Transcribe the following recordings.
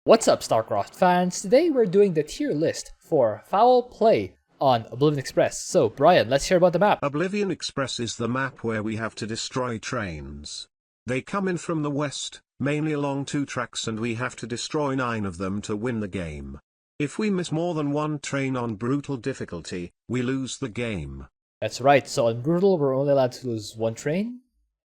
What's up, Starcraft fans? Today we're doing the tier list for Fowl play on Oblivion Express. So, Brian, let's hear about the map. Oblivion Express is the map where we have to destroy trains. They come in from the west, mainly along 2 tracks, and we have to destroy 9 of them to win the game. If we miss more than 1 train on brutal difficulty, we lose the game. That's right, so on Brutal we're only allowed to lose 1 train,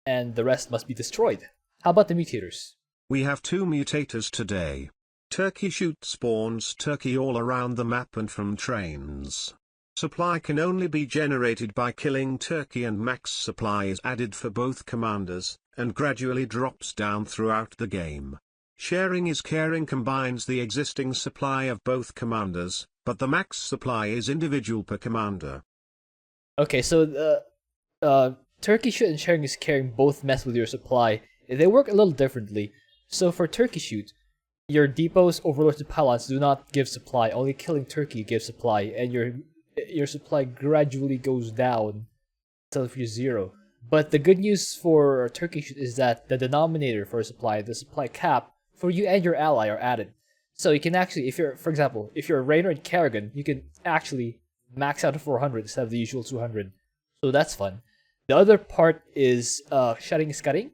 and the rest must be destroyed. How about the mutators? We have 2 mutators today. Turkey Shoot spawns turkey all around the map and from trains. Supply can only be generated by killing turkey, and max supply is added for both commanders, and gradually drops down throughout the game. Sharing is caring combines the existing supply of both commanders, but the max supply is individual per commander. Okay, so Turkey Shoot and Sharing is Caring both mess with your supply. They work a little differently. So for Turkey Shoot, your depots, overlords, and pylons do not give supply. Only killing turkey gives supply, and your supply gradually goes down until you're 0. But the good news for Turkey Shoot is that the denominator for supply, the supply cap, for you and your ally are added. So you can actually, for example, if you're Raynor and Kerrigan, you can actually max out to 400 instead of the usual 200. So that's fun. The other part is Shutting and Scudding,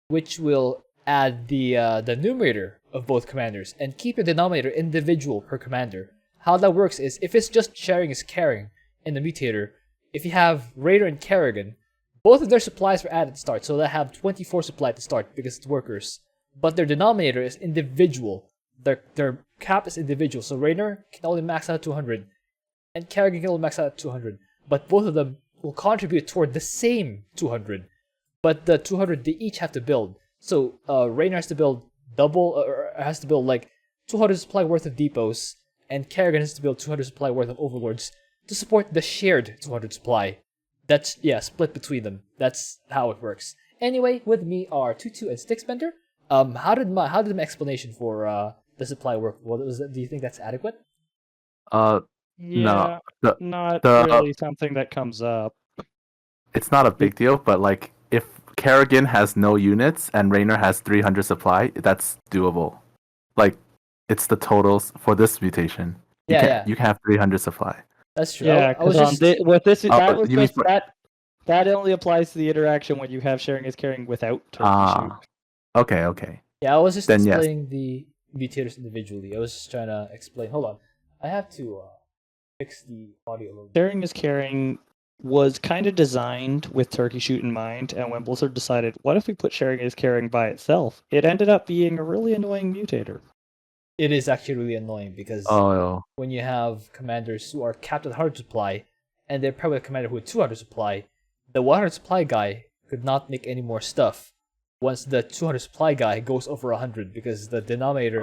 which will add the numerator of both commanders and keep your denominator individual per commander. How that works is, if it's just Sharing is Caring in the mutator, if you have Raynor and Kerrigan, both of their supplies were added to start, so they have 24 supply to start because it's workers. But their denominator is individual. Their cap is individual, so Raynor can only max out 200, and Kerrigan can only max out 200. But both of them will contribute toward the same 200. But the 200 they each have to build. So Raynor has to build has to build like 200 supply worth of depots, and Kerrigan has to build 200 supply worth of overlords to support the shared 200 supply. That's, split between them. That's how it works. Anyway, with me are Tutu and Sticksbender. How did my explanation for the supply work? Do you think that's adequate? Yeah, No, not the really something that comes up. it's not a big deal, but like if Kerrigan has no units and Raynor has 300 supply, that's doable. Like it's the totals for this mutation. You can have 300 supply. That's true. Yeah, I was because just... with this, that was you mean just that only applies to the interaction when you have Sharing is Caring without Turkey Shoot. Okay. Yeah, I was just Then yes. explaining the mutators individually. I was just trying to explain. Hold on. I have to fix the audio a little bit. Sharing is Caring was kind of designed with Turkey Shoot in mind, and when Blizzard decided, what if we put Sharing is Caring by itself, it ended up being a really annoying mutator. It is actually really annoying because when you have commanders who are capped at 100 supply, and they're probably a commander who had 200 supply, the 100 supply guy could not make any more stuff once the 200 supply guy goes over 100, because the denominator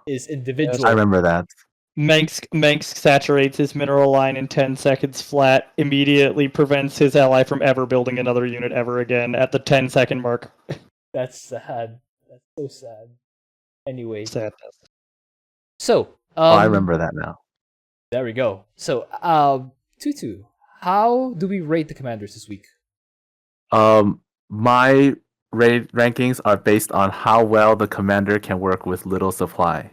is individual. I remember that. Manx saturates his mineral line in 10 seconds flat, immediately prevents his ally from ever building another unit ever again at the 10-second mark. That's sad. That's so sad. Anyway. Sadness. So, I remember that now. There we go. So, Tutu, how do we rate the commanders this week? My rankings are based on how well the commander can work with little supply.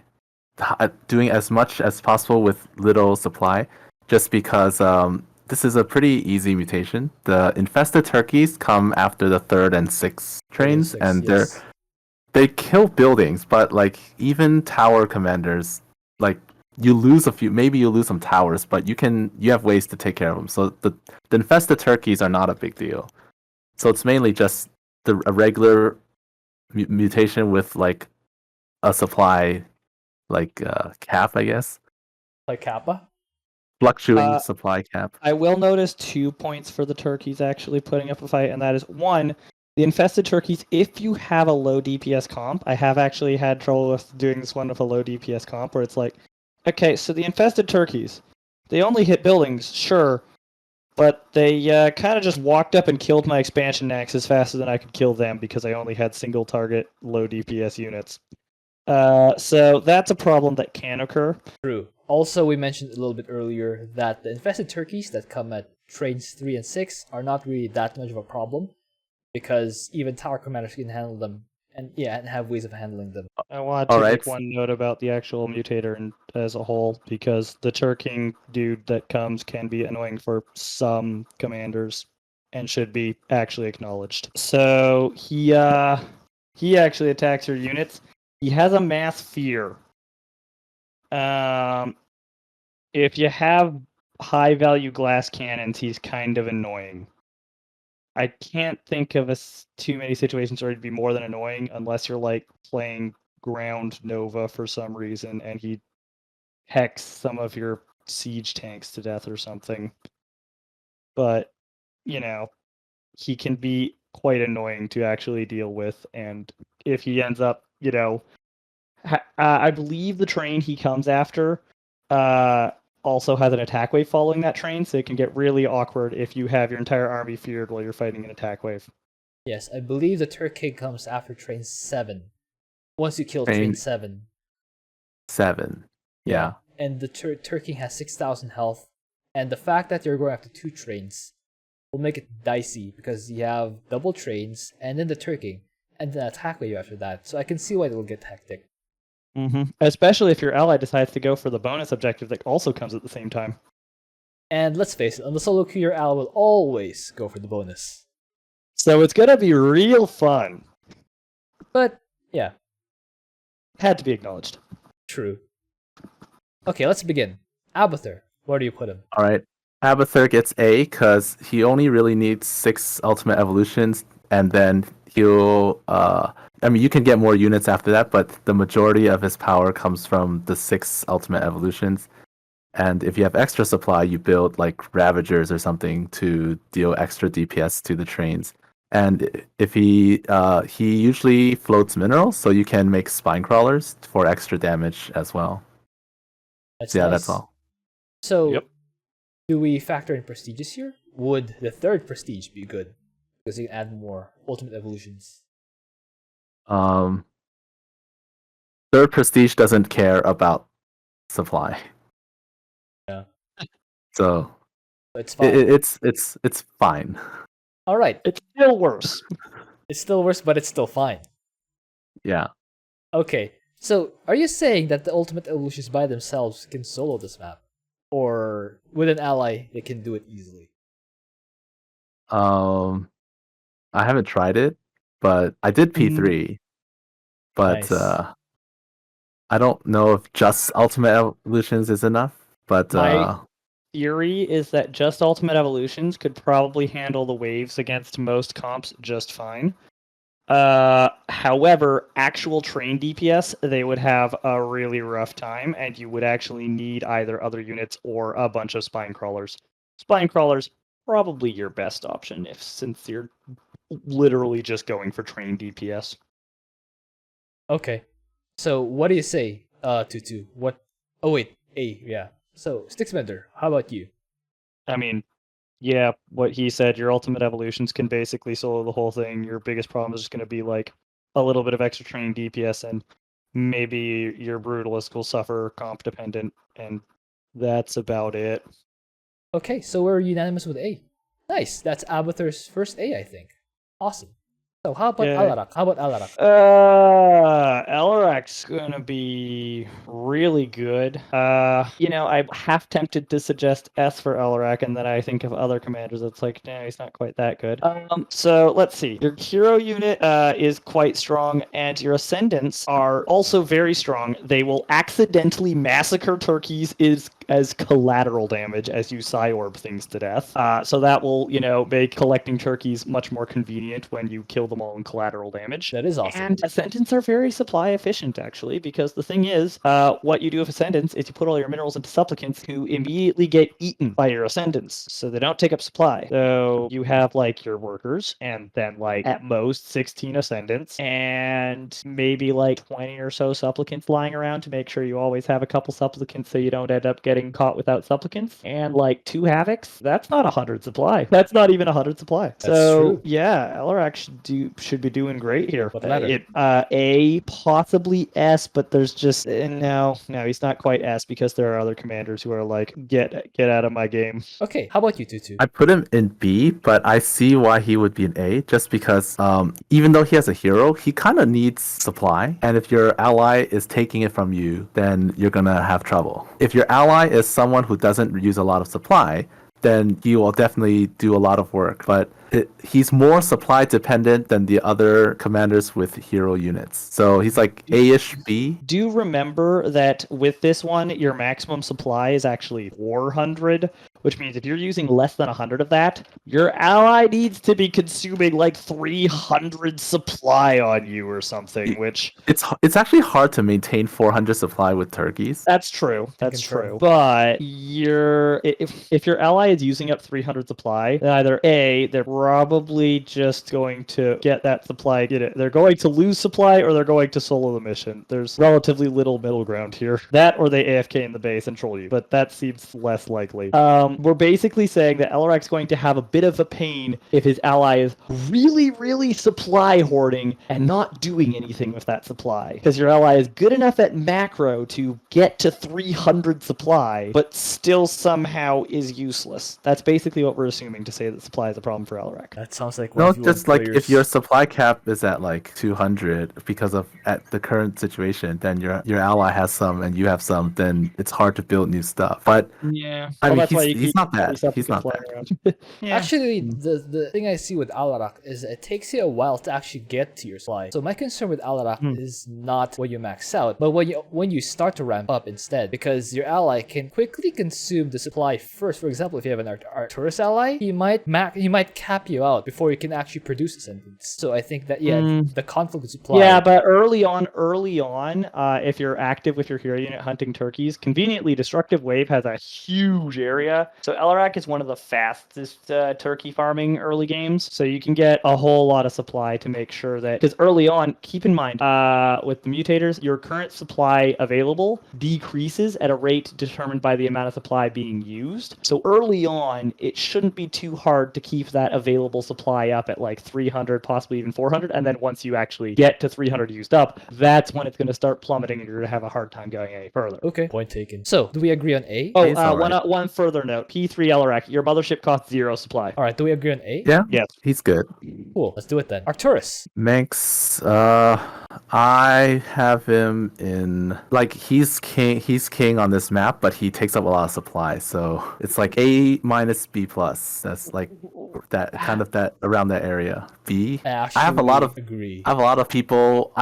Doing as much as possible with little supply, just because this is a pretty easy mutation. The infested turkeys come after the 3rd and 6th trains, and they kill buildings, but like even tower commanders, like you lose a few, maybe you lose some towers, but you have ways to take care of them. So the infested turkeys are not a big deal. So it's mainly just a regular mutation with like a supply, like cap, I guess. Like Kappa? Fluctuating supply cap. I will notice 2 points for the turkeys actually putting up a fight, and that is 1, the infested turkeys, if you have a low DPS comp, I have actually had trouble with doing this one with a low DPS comp, where it's like, okay, so the infested turkeys, they only hit buildings, sure, but they kind of just walked up and killed my expansion naxes faster than I could kill them because I only had single target low DPS units. So that's a problem that can occur. True. Also, we mentioned a little bit earlier that the infested turkeys that come at trains 3 and 6 are not really that much of a problem, because even tower commanders can handle them and have ways of handling them. I want to Alright. make one note about the actual mutator and as a whole, because the Turking dude that comes can be annoying for some commanders and should be actually acknowledged. So he actually attacks your units. He has a mass fear. If you have high value glass cannons, he's kind of annoying. I can't think of too many situations where he'd be more than annoying unless you're like playing ground Nova for some reason and he hex some of your siege tanks to death or something. But, you know, he can be quite annoying to actually deal with, and if he ends up, you know, I believe the train he comes after also has an attack wave following that train, so it can get really awkward if you have your entire army feared while you're fighting an attack wave. Yes, I believe the Turkey comes after train 7. Once you kill train 7. 7. Yeah. And the Turkey has 6,000 health, and the fact that you're going after 2 trains will make it dicey because you have double trains and then the Turkey and then attack wave after that. So I can see why it'll get hectic. Especially if your ally decides to go for the bonus objective that also comes at the same time. And let's face it, on the solo queue, your ally will always go for the bonus. So it's gonna be real fun. But, yeah. Had to be acknowledged. True. Okay, let's begin. Abathur, where do you put him? Alright. Abathur gets A because he only really needs 6 ultimate evolutions, and then he'll I mean, you can get more units after that, but the majority of his power comes from the 6 ultimate evolutions. And if you have extra supply, you build like Ravagers or something to deal extra DPS to the trains. And if he usually floats minerals, so you can make spine crawlers for extra damage as well. That's yeah, nice. That's all. So, do we factor in prestiges here? Would the 3rd prestige be good? Because you can add more ultimate evolutions. 3rd prestige doesn't care about supply. Yeah. So it's fine. It's fine. All right. It's still worse. It's still worse, but it's still fine. Yeah. Okay. So, are you saying that the ultimate evolutions by themselves can solo this map? Or with an ally, they can do it easily? I haven't tried it, but I did P3. But Nice. I don't know if just ultimate evolutions is enough. But my theory is that just ultimate evolutions could probably handle the waves against most comps just fine. However, actual train DPS, they would have a really rough time, and you would actually need either other units or a bunch of spine crawlers. Spine crawlers, probably your best option, since you're literally just going for train DPS. Okay. So, what do you say, Tutu? What? Oh, wait. A, yeah. So, Sticksbender, how about you? I mean, yeah, what he said, your ultimate evolutions can basically solo the whole thing. Your biggest problem is just going to be like a little bit of extra train DPS, and maybe your Brutalist will suffer comp dependent, and that's about it. Okay, so we're unanimous with A. Nice, that's Abathur's first A, I think. Awesome. So how about Alarak? Alarak's gonna be really good. I'm half tempted to suggest S for Alarak, and then I think of other commanders. It's like, no, he's not quite that good. So let's see. Your hero unit is quite strong, and your ascendants are also very strong. They will accidentally massacre turkeys as collateral damage as you Psyorb things to death. So that will, make collecting turkeys much more convenient when you kill them all in collateral damage. That is awesome. And Ascendants are very supply efficient, actually, because the thing is, what you do with Ascendants is you put all your minerals into Supplicants who immediately get eaten by your Ascendants, so they don't take up supply. So you have, your workers, and then, at most 16 Ascendants, and maybe, 20 or so Supplicants lying around to make sure you always have a couple Supplicants so you don't end up getting caught without Supplicants, and, 2 Havocs. That's not 100 supply. That's not even 100 supply. That's true. Yeah, Alarak should do should be doing great here. What letter? A, possibly S, but there's just no, he's not quite S because there are other commanders who are like, get out of my game. Okay, how about you, Tutu? I put him in B, but I see why he would be an A, just because even though he has a hero, he kind of needs supply. And if your ally is taking it from you, then you're going to have trouble. If your ally is someone who doesn't use a lot of supply, then he will definitely do a lot of work. But he's more supply dependent than the other commanders with hero units. So he's like A-ish B. Do remember that with this one, your maximum supply is actually 400, which means if you're using less than 100 of that, your ally needs to be consuming like 300 supply on you or something, which... It's actually hard to maintain 400 supply with turkeys. That's true. That's true. But if your ally is using up 300 supply, then either A, they're probably just going to get that supply, they're going to lose supply, or they're going to solo the mission. There's relatively little middle ground here. That or they AFK in the base and troll you, but that seems less likely. We're basically saying that Alarak's going to have a bit of a pain if his ally is really, really supply hoarding and not doing anything with that supply. Because your ally is good enough at macro to get to 300 supply, but still somehow is useless. That's basically what we're assuming to say that supply is a problem for Alarak. That sounds like No, just like if your supply cap is at like 200 because of at the current situation, then your ally has some and you have some, then it's hard to build new stuff. But yeah, I mean, he's not bad. He's not bad. Yeah. Actually, the thing I see with Alarak is it takes you a while to actually get to your supply. So my concern with Alarak is not when you max out, but when you start to ramp up instead, because your ally can quickly consume the supply first. For example, if you have an Arcturus ally, he might cap you out before you can actually produce a sentence. So I think that the conflict with supply. Yeah, but early on, if you're active with your hero unit hunting turkeys, conveniently Destructive Wave has a huge area. So Alarak is one of the fastest turkey farming early games. So you can get a whole lot of supply to make sure that, because early on, keep in mind, with the mutators, your current supply available decreases at a rate determined by the amount of supply being used. So early on, it shouldn't be too hard to keep that available supply up at like 300, possibly even 400. And then once you actually get to 300 used up, that's when it's going to start plummeting and you're going to have a hard time going any further. Okay, point taken. So, do we agree on A? Oh, one further note. P3 Alarak, your mothership costs 0 supply. All right, do we agree on A? Yeah? Yes. He's good. Cool, let's do it then. Arcturus. Manx, I have him in, like, he's king on this map, but he takes up a lot of supply, so it's like A minus B plus. That's like that kind of that around that area. B. I have a lot of people.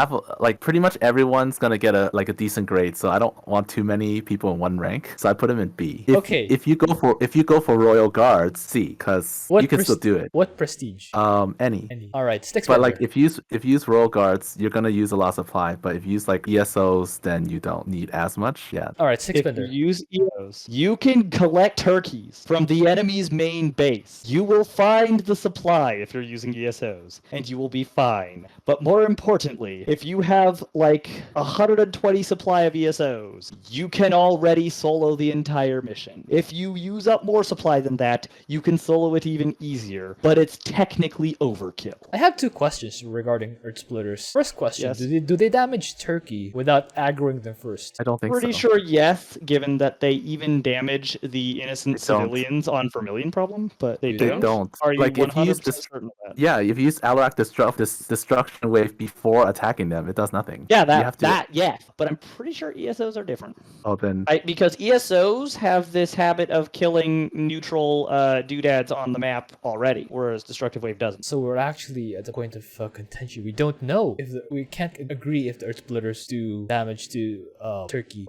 Like pretty much everyone's gonna get a decent grade, so I don't want too many people in one rank. So I put him in B. If you go for Royal Guards, C, because you can still do it. What prestige? Any. All right, Sticks. But like if you use Royal Guards, you're gonna use a lot of supply. But if you use like ESOs, then you don't need as much. Yeah. All right, Six Bender. If you use ESOs, you can collect turkeys from the enemy's main base. You will find the supply if you're using ESOs, and you will be fine. But more importantly, if you have like 120 supply of ESOs, you can already solo the entire mission. If you use up more supply than that, you can solo it even easier, but it's technically overkill. I have two questions regarding Earth Splitters. First question, yes. do they damage Turkey without aggroing them first? I don't think so. Pretty sure yes, given that they even damage the innocent civilians on Vermilion problem, but they don't. Are you like 100% certain of that? Yeah, if you use Alarak destruction wave before attacking them, it does nothing. Yeah, yeah. But I'm pretty sure ESOs are different. Oh, then because ESOs have this habit of killing neutral doodads on the map already, whereas destructive wave doesn't. So we're actually at the point of contention. We don't know if we can't agree if the Earth Splitters do damage to Turkey.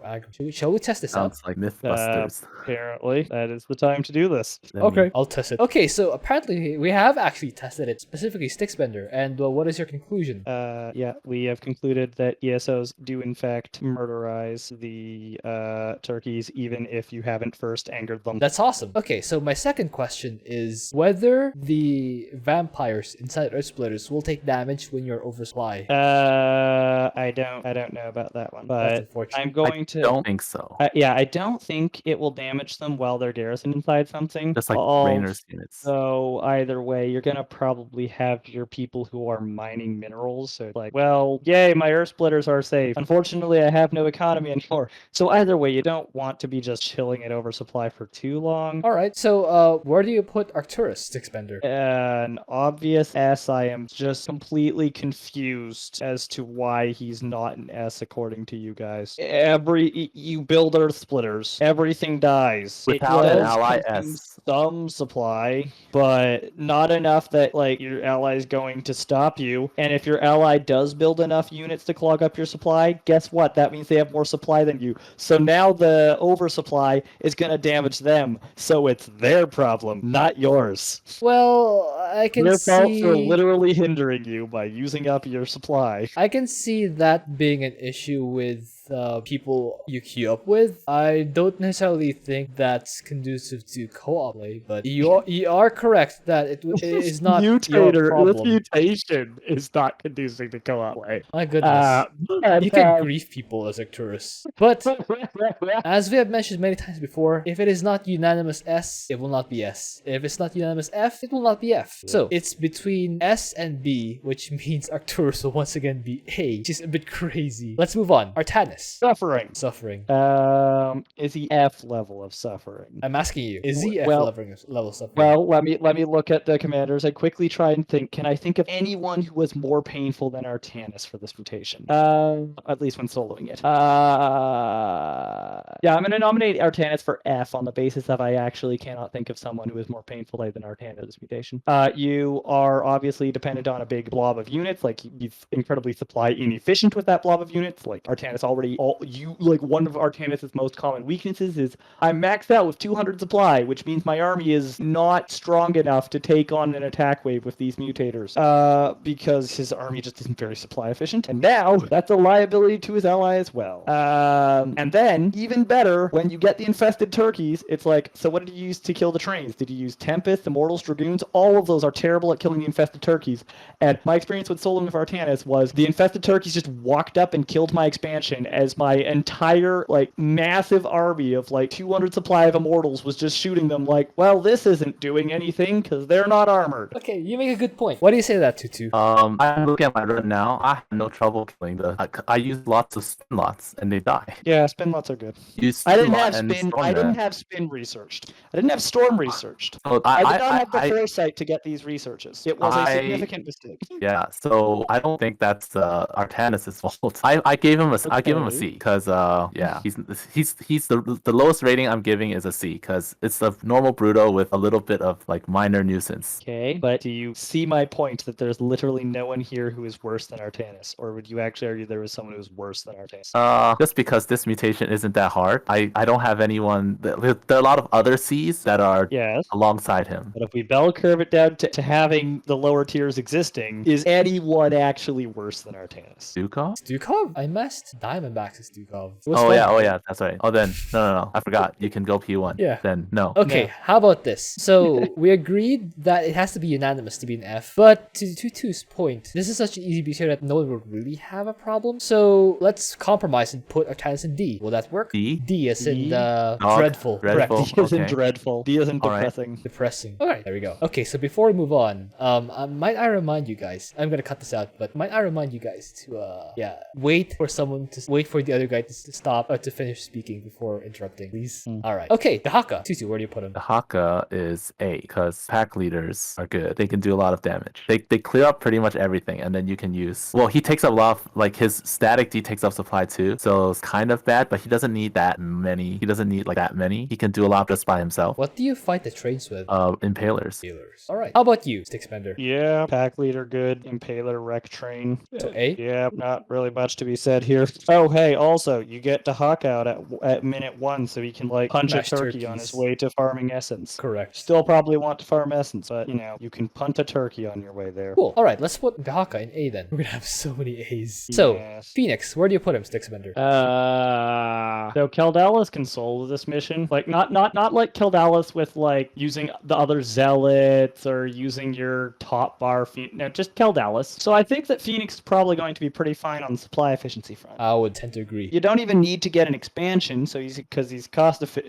Shall we test this out? Sounds like Mythbusters. Apparently, that is the time to do this. Okay, I'll test it. Okay, so apparently we have actually tested it, specifically Sticksbender. And what is your conclusion? Yeah, we have concluded that ESOs do in fact murderize the turkeys, even if you haven't first angered them. That's awesome. Okay, so my second question is whether the vampires inside Earth Splitters will take damage when you're oversupply. I don't know about that one, but I'm going to. I don't think so. I don't think it will damage them while they're garrisoned inside something. Just like Raynor's units. So So either way, you're gonna probably have your people who are mining minerals. So it's like, well, yay, my earth splitters are safe. Unfortunately, I have no economy anymore. So either way, you don't want to be just chilling at oversupply for too long. All right. So where do you put Arcturus, Stickspender? An obvious S. I am just completely confused as to why he's not an S according to you guys. You build earth splitters, everything dies. Without It an does ally consume S. some supply, but not enough that like your ally is going to stop you. And if your ally does build enough units to clog up your supply, guess what? That means they have more supply than you. So now the oversupply is going to damage them. So it's their problem, not yours. Well, I can Their faults are see. literally hindering you by using up your supply. I can see that being an issue with people you queue up with. I don't necessarily think that's conducive to co-op play, but you are correct that it is not your Mutator, problem. this mutation is not conducive to co-op play. My goodness. You can grief people as Arcturus. But as we have mentioned many times before, if it is not unanimous S, it will not be S. If it's not unanimous F, it will not be F. So it's between S and B, which means Arcturus will once again be A, which is a bit crazy. Let's move on. Artanis. Suffering. Suffering. Is he F level of suffering? I'm asking you, is he F Well- level suffering? Well, let me look at the commanders. I quickly try and think. Can I think of anyone who was more painful than Artanis for this mutation? At least when soloing it. Yeah, I'm gonna nominate Artanis for F on the basis of I actually cannot think of someone who is more painful than Artanis this mutation. You are obviously dependent on a big blob of units. Like he's incredibly supply inefficient with that blob of units. Like Artanis already, one of Artanis' most common weaknesses is I'm maxed out with 200 supply, which means my army is not strong enough to take on an attack wave with these mutators. Because his army just isn't very supply efficient. And now that's a liability to his ally as well. And then, even better, when you get the infested turkeys, it's like, so what did you use to kill the trains? Did you use Tempest, Immortals, Dragoons? All of those are terrible at killing the infested turkeys. And my experience with soloing of Artanis was the infested turkeys just walked up and killed my expansion as my entire, massive army of, 200 supply of Immortals was just shooting them like, well, this isn't doing anything because they're not armored. Okay, you make a good point. What do you say to that, Tutu? I'm looking at my run now. I have no trouble killing I use lots of spin lots and they die. Yeah, spin lots are good. Use I didn't spin have lot and spin. storm I didn't that. have spin researched. I didn't have storm researched. So I did not have the foresight to get these researches. It was a significant mistake. Yeah, so I don't think that's Artanis' fault. I gave him I give him a C because he's the lowest rating I'm giving is a C because it's a normal Bruto with a little bit of minor nuisance. Okay, but do you see my point that there's literally no one here who is worse than Artanis, or would you actually argue there was someone who was worse than Artanis? Just because this mutation isn't that hard, I don't have anyone. There are a lot of other Cs that are alongside him. But if we bell curve it down to having the lower tiers existing, is anyone actually worse than Artanis? Stukov? Stukov? I messed Diamondbacks as Stukov. Oh yeah, that's right. Oh then, no, I forgot. You can go P1. Yeah. Then no. Okay, No. how about this? So we agreed that it has to be unanimous to be an F, but to Tutu's point, this is such an easy mutation that no one would really have a problem. So let's compromise and put Artanis in D. Will that work? D? D as in D? dreadful. Correct. Dreadful. D isn't Okay. dreadful. D isn't All right. depressing. Depressing. Alright, there we go. Okay, so before we move on, might I remind you guys, I'm gonna cut this out, but might I remind you guys to wait for the other guy to stop to finish speaking before interrupting, please. Alright. Okay, Dehaka. Tutu, where do you put him? Dehaka is A because pack leaders are good. They can do a lot of damage. They clear up pretty much everything, and then you can use. Well, he takes up a lot of his static D takes up supply too, so it's kind of bad. But he doesn't need that many. He doesn't need that many. He can do a lot just by himself. What do you fight the trains with? Impalers. Alright. How about you, Stickspender? Yeah, pack leader good, impaler, wreck train. So A? Yeah, not really much to be said here. Oh, hey, also, you get Dehaka out at minute 1 so he can, punch Mash a turkey on turkeys. his way to farming essence. Correct. Still probably want to farm essence, but, you can punt a turkey on your way there. Cool. Alright, let's put Dehaka in A then. We're gonna have so many A's. So, Yes. Phoenix, where do you put him, Stickspender? So Keldalis can solo this mission. Not like Keldalis with using the other zealots or using your top bar. No, just Keldalis. So I think that Phoenix is probably going to be pretty fine on the supply efficiency front. I would tend to agree. You don't even need to get an expansion, so because he's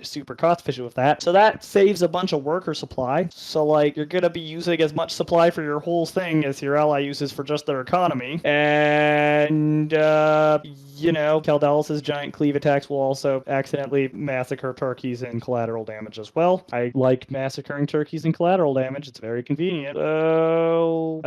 super cost efficient with that. So that saves a bunch of worker supply. So like you're gonna be using as much supply for your whole thing as your ally uses for just their economy. And Kaldalis' giant cleave attacks will also accidentally massacre turkeys and collateral damage as well. I like massacring turkeys and collateral damage. It's very convenient. So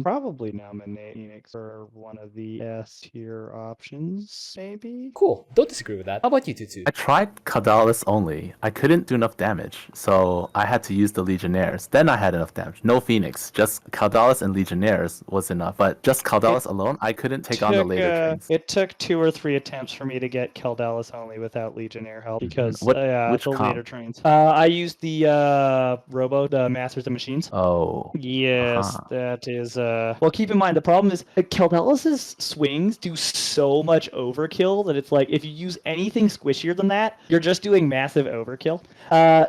probably nominate Phoenix for one of the S tier options, maybe. Cool. Don't disagree with that. How about you, Tutu? I tried Kaldalis only. I couldn't do enough damage, so I had to use the Legionnaires. Then I had enough damage. No Phoenix, just Kaldalis and Legionnaires was enough. But just Kaldalis alone, I couldn't take on the later trains. It took 2 or 3 attempts for me to get Kaldalis only without Legionnaire help because Which the comp? later trains. I used the the Masters of Machines. Oh. Yes, that is. Well, keep in mind the problem is Kaldalis' swings do so much overkill that it's like if you use anything squishier than that, you're just doing massive overkill.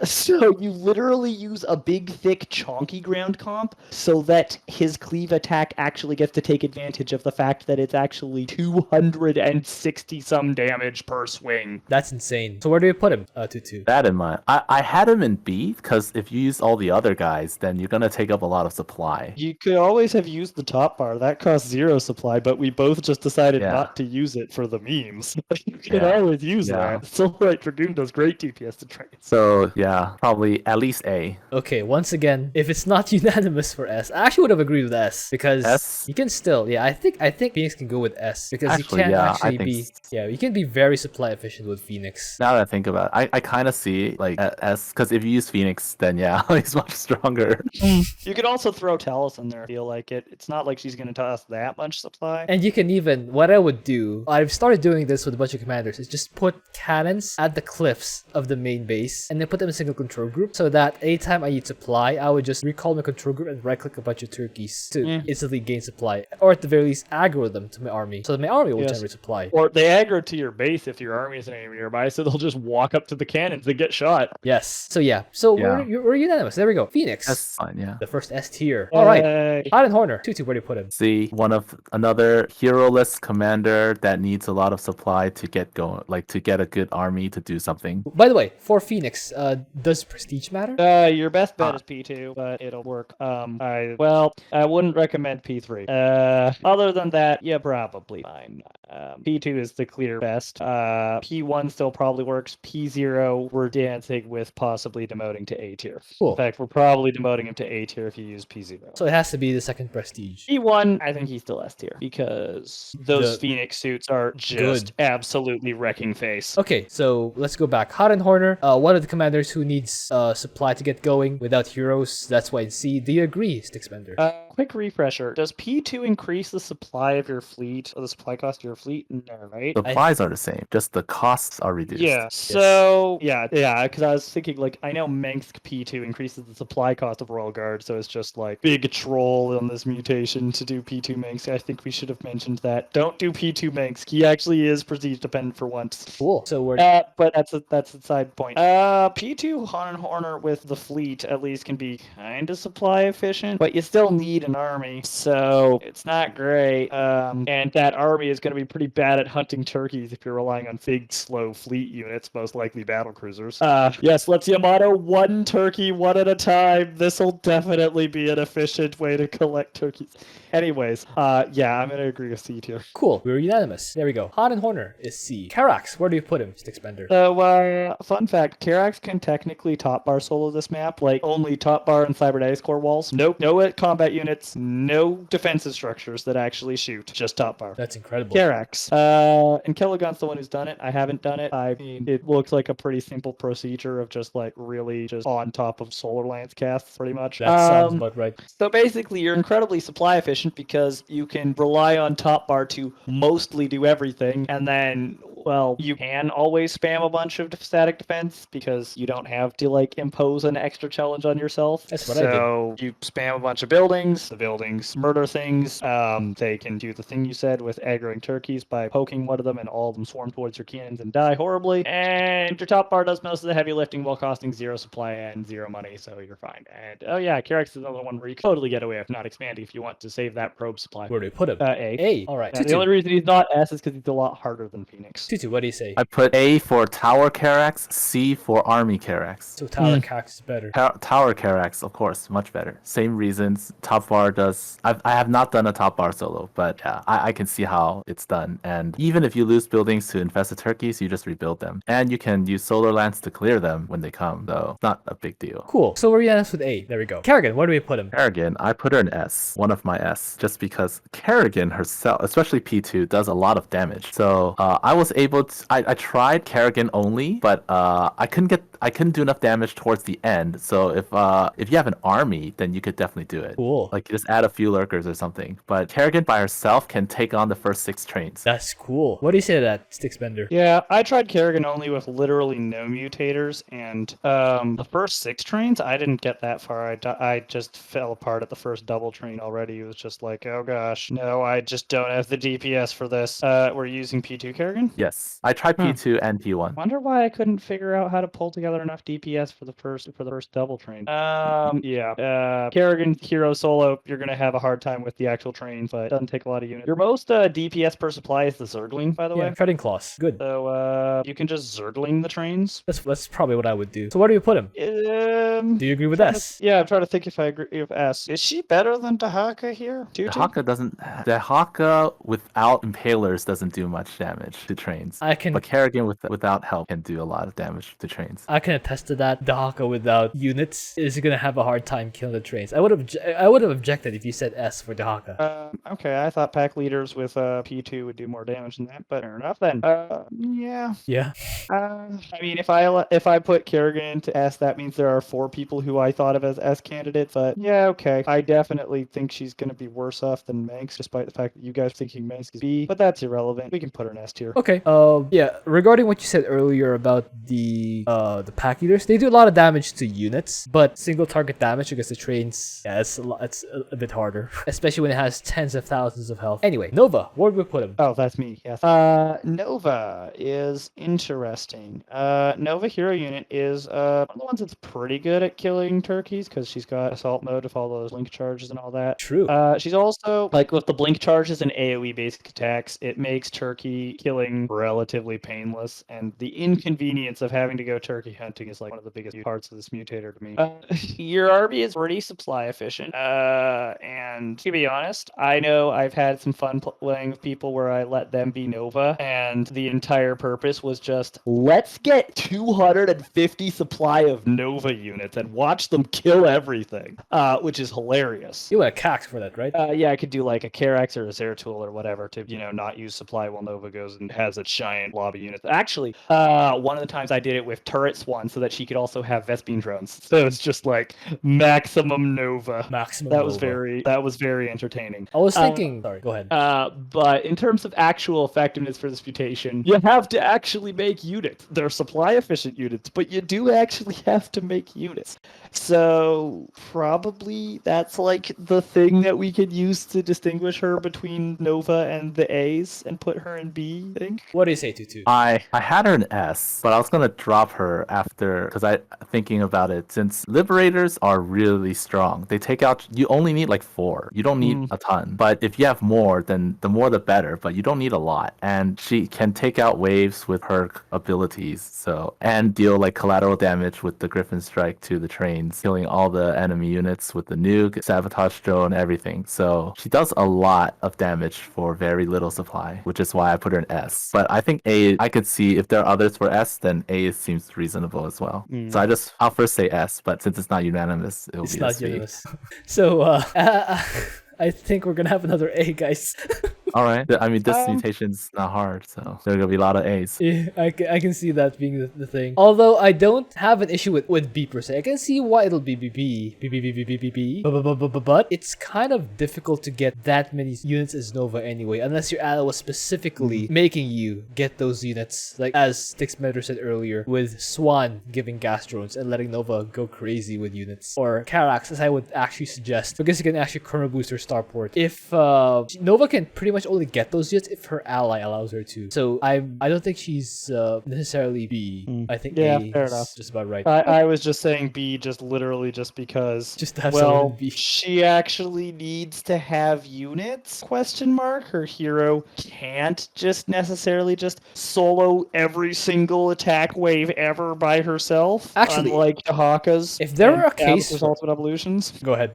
So you literally use a big, thick, chonky ground comp so that his cleave attack actually gets to take advantage of the fact that it's actually 260 some damage per swing. That's insane. So where do you put him, Tutu? That in mind. I had him in B because if you use all the other guys, then you're gonna take up a lot of supply. You could always have used the top bar. That costs 0 supply, but we both just decided not to use it for the memes. You could always use that. Soulblight Dragoon does great DPS to train. So yeah, probably at least A. Okay, once again, if it's not unanimous for S, I actually would have agreed with S because S? you can still, I think Phoenix can go with S because Actually, you can you can be very supply efficient with Phoenix. Now that I think about it, I kind of see like S because if you use Phoenix, then he's much stronger. You could also throw Talos in there. I feel like it's not like she's going to toss that much supply. And you can even, what I would do, I've started doing this with a bunch of commanders, is just put cannons at the cliffs of the main base and then put them in a single control group so that anytime I need supply, I would just recall my control group and right click a bunch of turkeys to instantly gain supply. Or at the very least, aggro them to my army so that my army will generate supply. Or they aggro to your base if your army isn't anywhere nearby, so they'll just walk up to the cannons and get shot. Yes. So we're unanimous. There we go. Phoenix. That's fine, The first S tier. Alright. Aden Horner. Tutu, where do you put him? See, another hero-less commander that needs a lot of supply to get going, like to get a good army to do something. By the way, for Phoenix, does prestige matter? Your best bet is P2, but it'll work. I wouldn't recommend P3. Other than that, probably fine. P2 is the clear best. P1 still probably works. P0, we're dancing with possibly demoting to A tier. Cool. In fact, we're probably demoting him to A tier if you use P0. So it has to be the second prestige. P1, I think he's still S tier because those Phoenix suits are just absolutely wrecking face. Okay, so let's go back. Aden Horner, one of the commanders who needs supply to get going without heroes. That's why in C. Do you agree, Sticksbender? Quick refresher. Does P2 increase the supply of your fleet, or the supply cost of your fleet? No, right? Supplies are the same, just the costs are reduced. Yeah, so, because I was thinking, I know Mengsk P2 increases the supply cost of Royal Guard, so it's just, big troll on this mutation to do P2 Mengsk. I think we should have mentioned that. Don't do P2 Mengsk. He actually is prestige dependent for once. Cool. So we're... but that's a side point. P2 Aden Horner with the fleet, at least, can be kind of supply efficient, but you still need an army, so it's not great. And that army is going to be pretty bad at hunting turkeys if you're relying on big, slow fleet units, most likely battle cruisers. Yes, let's Yamato one turkey, one at a time. This will definitely be an efficient way to collect turkeys. Anyways, I'm going to agree with C tier. Cool. We're unanimous. There we go. Aden Horner is C. Karax, where do you put him, Sticksbender? So, fun fact, Karax can technically top bar solo this map, only top bar and cybernetics core walls. Nope. No combat units, no defensive structures that actually shoot, just top bar. That's incredible. Karax. And Kerrigan's the one who's done it. I haven't done it. I mean, it looks like a pretty simple procedure of just really just on top of Solar Lance casts, pretty much. That sounds about right. So basically, you're incredibly supply efficient because you can rely on top bar to mostly do everything, and then well, you can always spam a bunch of static defense because you don't have to like impose an extra challenge on yourself. That's what I did. So you spam a bunch of buildings. The buildings murder things. They can do the thing you said with aggroing turkeys by poking one of them, and all of them swarm towards your cannons and die horribly. And your top bar does most of the heavy lifting while costing 0 supply and 0 money, so you're fine. And oh yeah, Karax is another one where you can totally get away with not expanding if you want to save that probe supply. Where do we put him? A. A. All right. The Tutu. only reason he's not S is because he's a lot harder than Phoenix. Tutu, what do you say? I put A for Tower Karax, C for Army Karax. So Tower Karax is better. Tower Karax, of course, much better. Same reasons. Top bar does. I have not done a top bar solo, but yeah, I can see how it's done. And even if you lose buildings to infested turkeys, you just rebuild them, and you can use solar lands to clear them when they come. Though it's not a big deal. Cool. So we're unanimous with A. There we go. Kerrigan, where do we put him? Kerrigan, I put her in S, one of my S, just because Kerrigan herself, especially P2, does a lot of damage. So I was able to. I tried Kerrigan only, but I couldn't do enough damage towards the end. So if you have an army, then you could definitely do it. Cool. Like just add a few lurkers or something. But Kerrigan by herself can take on the first 6 trains. That's cool. What do you say to that, Sticksbender? Yeah, I tried Kerrigan only with literally no mutators, and the first 6 trains, I didn't get that far. I just fell apart at the first double train already. It was just like, oh gosh, no, I just don't have the DPS for this. We're using P2 Kerrigan? Yes, I tried P2 and P1. Wonder why I couldn't figure out how to pull together enough DPS for the first double train. Yeah. Kerrigan hero solo, you're gonna have a hard time with the actual trains, but it doesn't take a lot of units. Your most DPS per supply is the Zergling, by the way. Treading Claws. Good. So you can just Zergling the trains. That's probably what I would do. So where do you put him? Do you agree with S? Yeah, I'm trying to think if I agree with S. Is she better than Dehaka here? Dehaka without impalers doesn't do much damage to trains. But Kerrigan without help can do a lot of damage to trains. I can attest to that. Dehaka without units is gonna have a hard time killing the trains. I would have objected if you said S for Dehaka. Okay, I thought pack leaders with P2 would do more damage than that, but fair enough then. Yeah. Yeah. I mean, if I put Kerrigan to S, that means there are 4 people who I thought of as S candidates. But yeah, okay. I definitely think she's gonna be worse off than Manx, despite the fact that you guys are thinking Manx is B. But that's irrelevant. We can put her in S tier. Okay. Yeah. Regarding what you said earlier about the pack leaders, they do a lot of damage to units, but single target damage against the trains, yeah, it's a bit harder, especially when it has tens of thousands of health. Anyway, Nova, where do we put him? Oh, that's me. Yes. Nova is interesting. Nova hero unit is one of the ones that's pretty good at killing turkeys because she's got assault mode with all those blink charges and all that. True. She's also like with the blink charges and AoE basic attacks, it makes turkey killing relatively painless, and the inconvenience of having to go turkey hunting is like one of the biggest parts of this mutator to me. Your army is pretty supply efficient, and to be honest, I know I've had some fun playing with people where I let them be Nova, and the entire purpose was just let's get 250 supply of Nova units and watch them kill everything, which is hilarious. You want a Karax for that, right? Yeah, I could do like a Karax or a Zeratul or whatever to, not use supply while Nova goes and has a giant lobby unit. Actually, one of the times I did it with turret Swann so that she could also have Vespine drones. So it's just like maximum Nova. That was very entertaining. I was thinking. Sorry, go ahead. But in terms of actual effectiveness for this mutation, you have to actually make units. They're supply efficient units, but you do actually have to make units. So probably that's like the thing that we could use to distinguish her between Nova and the A's and put her in B, I think. What do you say, Tutu? I had her in S, but I was gonna drop her after because thinking about it, since Liberators are really strong. They take out, you only need like 4. You don't need a ton. But if you have more, then the more the better, but you don't need a lot. And she can take out waves with her abilities, and deal like collateral damage with the Griffin Strike to the trains, killing all the enemy units with the nuke, sabotage drone, everything. So she does a lot of damage for very little supply, which is why I put her in S. But I think A, I could see if there are others for S, then A seems reasonable as well. So I'll first say S, but since it's not unanimous, it's not unanimous. So I think we're gonna have another A, guys. All right. I mean, this Um, mutation's not hard, so there are gonna be a lot of A's. Yeah, I can see that being the thing. Although I don't have an issue with B per se. I can see why it'll be B. But it's kind of difficult to get that many units as Nova anyway, unless your ally was specifically making you get those units, like as Stixmeter said earlier, with Swann giving gas drones and letting Nova go crazy with units. Or Karax, as I would actually suggest, because you can actually chrono boost her starport. If Nova can pretty much only get those units if her ally allows her to. So I don't think she's necessarily B. I think Yeah, A fair is enough. just about right. I was just saying B, just literally just because. Just to have someone Well, in B. she actually needs to have units? Question mark. Her hero can't just necessarily just solo every single attack wave ever by herself. Actually, unlike Dehaka's. if there and were a case Abathur's for- ultimate evolutions. Go ahead.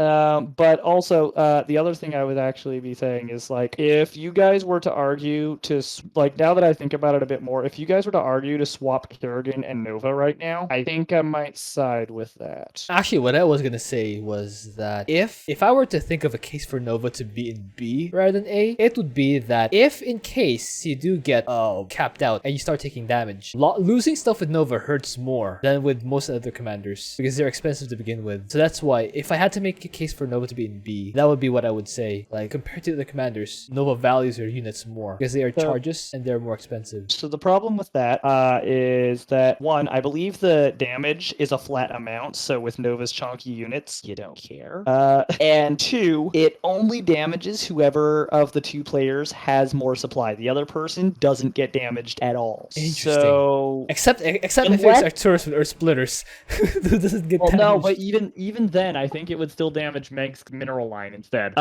But also, the other thing I would actually be saying is like, if you guys were to argue to like, now that I think about it a bit more, if you guys were to argue to swap Kerrigan and Nova right now, I think I might side with that. Actually, what I was gonna say was that if I were to think of a case for Nova to be in B rather than A, it would be that if in case you do get capped out and you start taking damage, losing stuff with Nova hurts more than with most other commanders because they're expensive to begin with. So that's why if I had to make a case for Nova to be in B, that would be what I would say. Like compared to the commanders, Nova values her units more because they are charges and they're more expensive. So the problem with that is that, one, I believe the damage is a flat amount, so with Nova's chunky units, you don't care. And two, it only damages whoever of the two players has more supply. The other person doesn't get damaged at all. Interesting. So... Except if it's Unless- Arcturus with Earth Splitters, who doesn't get Well, damaged. no, but even then, I think it would still damage Meg's mineral line instead.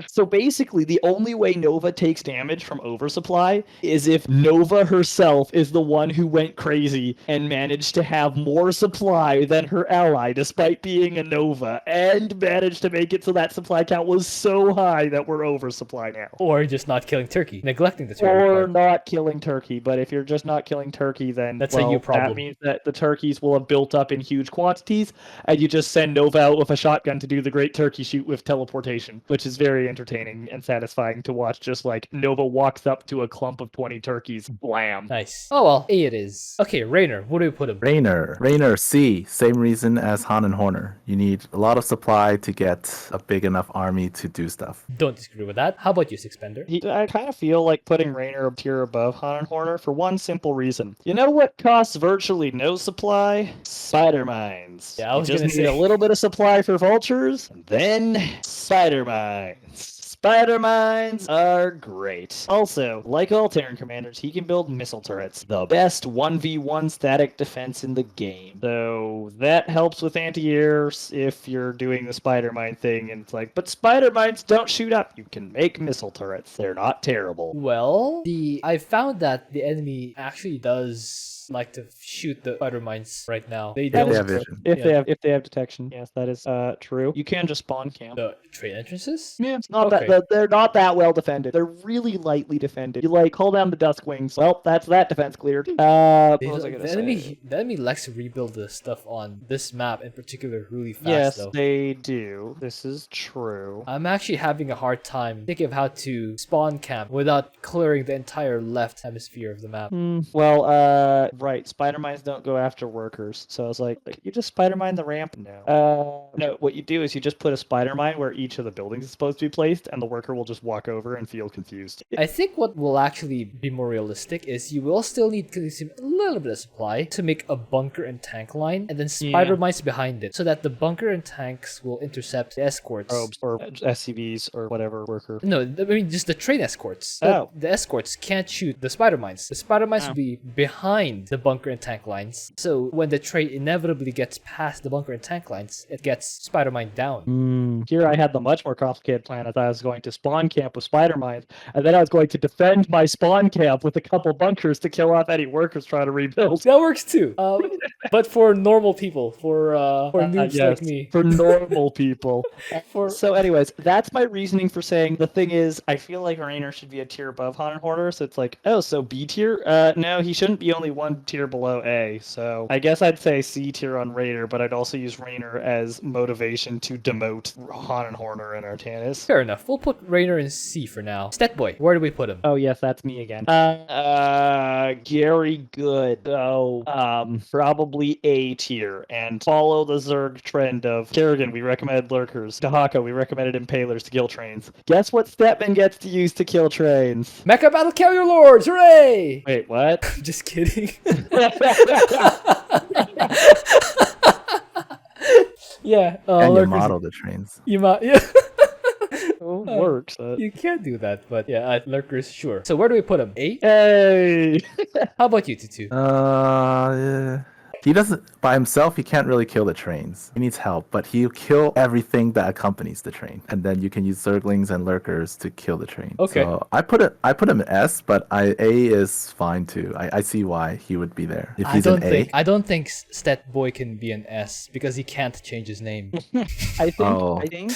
So basically, the only way Nova takes damage from oversupply is if Nova herself is the one who went crazy and managed to have more supply than her ally, despite being a Nova, and managed to make it so that supply count was so high that we're oversupply now. Or just not killing Turkey, neglecting the Turkey Or part. not killing Turkey, but if you're just not killing Turkey, then That's a you problem. that means that the turkeys will have built up in huge quantities, and you just send Nova out with a shotgun to do the great turkey shoot with teleportation, which is very entertaining and satisfying to watch. Just like Nova walks up to a clump of 20 turkeys, blam. Nice. Oh well, A it is. Okay, Raynor, what do we put him? Raynor C, same reason as Han and Horner. You need a lot of supply to get a big enough army to do stuff. Don't disagree with that. How about you, Sixbender? I kind of feel like putting Raynor a tier above Han and Horner for one simple reason. You know what costs virtually no supply? Spider mines. Yeah, I was you just gonna need say. a little bit of supply for vultures, and then spider mines. Spider mines are great. Also, like all Terran commanders, he can build missile turrets. The best 1v1 static defense in the game. So that helps with anti-air if you're doing the spider mine thing, and it's like, but spider mines don't shoot up. You can make missile turrets. They're not terrible. Well, I found that the enemy actually does like to shoot the spider mines right now. They That don't. is have true. vision. If they have detection, yes, that is true. You can just spawn camp. The train entrances? Yeah, it's not Okay. they're not that well defended. They're really lightly defended. You like call down the dusk wings. Well, that's that defense cleared. What was I gonna say? The enemy likes to rebuild the stuff on this map in particular really fast Yes, though. they do. This is true. I'm actually having a hard time thinking of how to spawn camp without clearing the entire left hemisphere of the map. Well, right. Spider mines don't go after workers, so I was like, you just spider mine the ramp? No. No. What you do is you just put a spider mine where each of the buildings is supposed to be placed, and the worker will just walk over and feel confused. I think what will actually be more realistic is you will still need to consume a little bit of supply to make a bunker and tank line, and then spider mines behind it, so that the bunker and tanks will intercept the escorts. Probes or SCVs or whatever worker. No, I mean just the train escorts. Oh. The escorts can't shoot the spider mines. The spider mines will be behind the bunker and tank lines. So when the train inevitably gets past the bunker and tank lines, it gets spider mine down. Here I had the much more complicated plan as I was going to spawn camp with spider mines, and then I was going to defend my spawn camp with a couple bunkers to kill off any workers trying to rebuild. That works too. But for normal people, for noobs Yes, like me. for normal people. For So, anyways, that's my reasoning for saying the thing is, I feel like Raynor should be a tier above Han and Horner, so it's like, oh, so B tier? No, he shouldn't be only one tier below A, so I guess I'd say C tier on Raynor, but I'd also use Raynor as motivation to demote Han and Horner and Artanis. Fair enough. We'll put Raynor in C for now. Stetboy, where do we put him? Oh yes, that's me again. Gary Good. So probably A tier, and follow the Zerg trend of Kerrigan. We recommended lurkers. Dehaka, we recommended impalers to kill trains. Guess what Stetmann gets to use to kill trains? Mecha Battle Carrier Lords! Hooray! Wait, what? Just kidding. Yeah. And you lurkers- model the trains. You yeah. It works. You can't do that, but yeah, lurkers, sure. So where do we put him? A? Hey! How about you, Tutu? Yeah. He doesn't, by himself, he can't really kill the trains. He needs help, but he'll kill everything that accompanies the train. And then you can use Zerglings and Lurkers to kill the train. Okay. So I put him in S, but A is fine too. I see why he would be there. If he's an A. I don't think Stetboy can be an S because he can't change his name. I think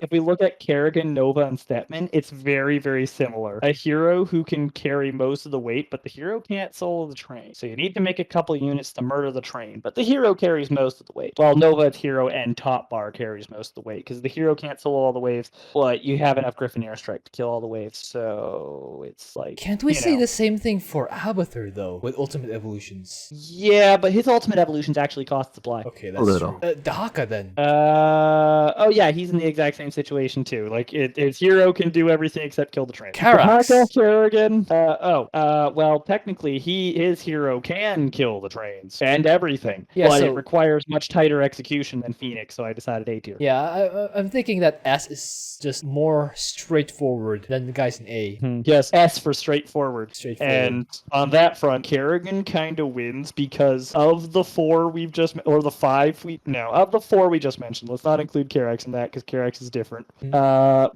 if we look at Kerrigan, Nova, and Stetmann, it's very, very similar. A hero who can carry most of the weight, but the hero can't solo the train. So you need to make a couple units to murder the train, but the hero carries most of the weight. Well, Nova's hero and top bar carries most of the weight because the hero can't solo all the waves, but you have enough Griffin airstrike to kill all the waves. So it's like, Can't we say the same thing for Abathur though, with ultimate evolutions? Yeah, but his ultimate evolutions actually cost supply. Okay, that's little. true. Dehaka then. Oh yeah, he's in the exact same situation too. Like his hero can do everything except kill the train. Karax. Dehaka, Kerrigan. Well, technically his hero can kill the trains and everything, Yeah, but so- it requires much tighter execution than Fenix. So I decided A tier. Yeah, I'm thinking that S is just more straightforward than the guys in A. Yes, S for straightforward. Straightforward. And on that front, Kerrigan kind of wins because of the four we've just, or the five of the four we just mentioned. Let's not include Karax in that because Karax is different.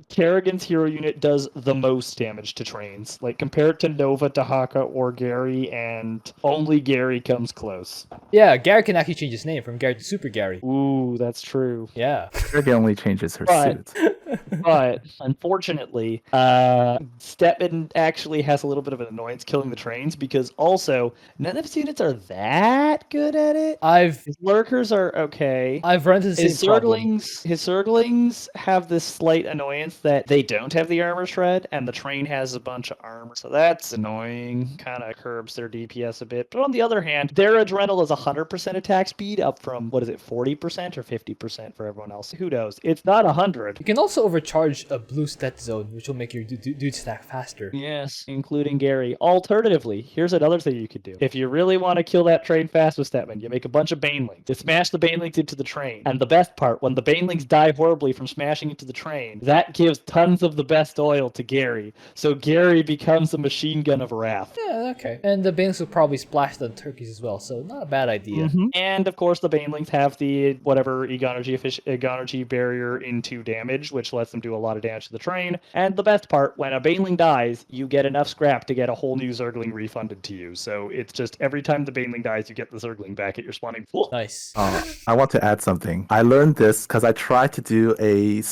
Kerrigan's hero unit does the most damage to trains, like compared to Nova, Dehaka, or Gary, and only Gary comes close. Yeah, Gary can actually change his name from Gary to Super Gary. Ooh, that's true. Yeah. Kerrigan only changes her But- suit. But unfortunately, Stetmann actually has a little bit of an annoyance killing the trains because also none of his units are that good at it. His lurkers are okay. I've run into the His same problem. Zerglings have this slight annoyance that they don't have the armor shred, and the train has a bunch of armor. So that's annoying. Kind of curbs their DPS a bit. But on the other hand, their Adrenal is 100% attack speed, up from, 40% or 50% for everyone else? Who knows? It's not 100. You can also overcharge a blue stat zone, which will make your dude stack faster. Yes, including Gary. Alternatively, here's another thing you could do. If you really want to kill that train fast with Stetmann, you make a bunch of Banelings. You smash the Banelings into the train. And the best part, when the Banelings die horribly from smashing into the train, that gives tons of the best oil to Gary. So Gary becomes a machine gun of wrath. Yeah, okay. And the Banelings will probably splash on turkeys as well, so not a bad idea. And of course, the Banelings have the whatever Egonergy barrier into damage, which lets them do a lot of damage to the train. And the best part, when a Baneling dies, you get enough scrap to get a whole new Zergling refunded to you. So it's just every time the Baneling dies, you get the Zergling back at your spawning pool. Nice. I want to add something. I learned this because I tried to do a